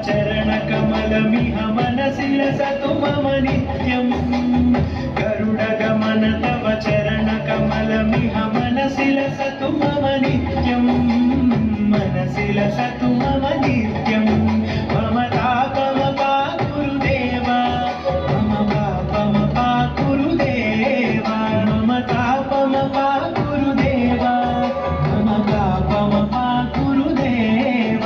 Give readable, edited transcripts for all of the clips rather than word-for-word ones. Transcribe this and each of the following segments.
चरणकमलमिह मनसि लसतु मम नित्यम् गरुडगमन तव चरणकमलमिह मनसि लसतु मम नित्यम् मनसि लसतु मम नित्यम् मम तापमपा गुरुदेव मम पापमपा गुरुदेव मम तापमपा गुरुदेव मम पापमपा गुरुदेव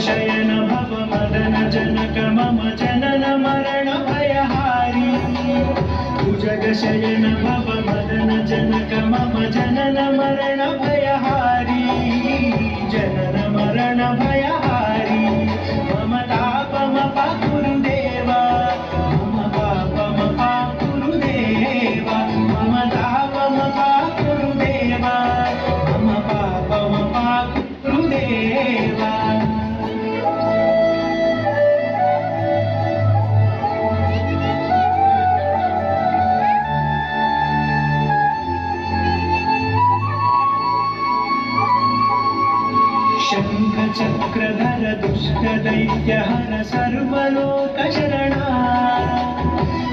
शयन भव मदन जनक मम जनन मरण भयहारी भुजग शयन भव मदन जनक मम जनन मरण भयहारी जनन मरण भयहारी मम तापमपा गुरुदेव मम पापमपा गुरुदेव मम तापमपा गुरुदेव मम पापमपा गुरुदेव शङ्खचक्रधर दुष्टदैत्यहर सर्वलोकशरणा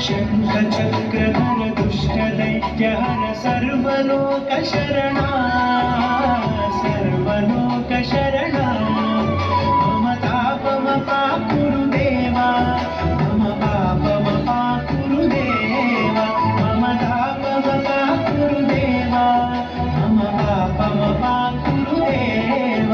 शङ्खचक्रधर दुष्टदैत्यहर सर्वलोकशरणा सर्वलोकशरणा मम तापमपा गुरुदेव मम पापमपा गुरुदेव मम तापमपा गुरुदेव मम पापमपा गुरुदेव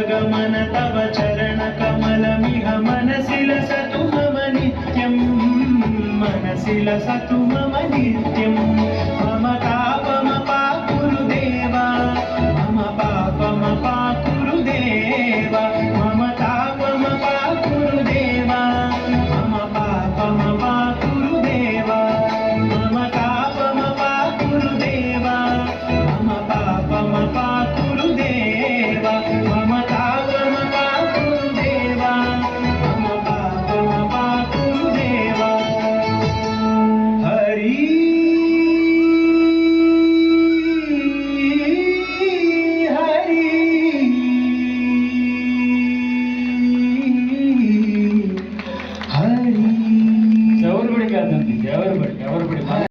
गमन तव चरण कमलमिह मनसि लसतु मम नित्यं मनसि लसतु मम नित्यम्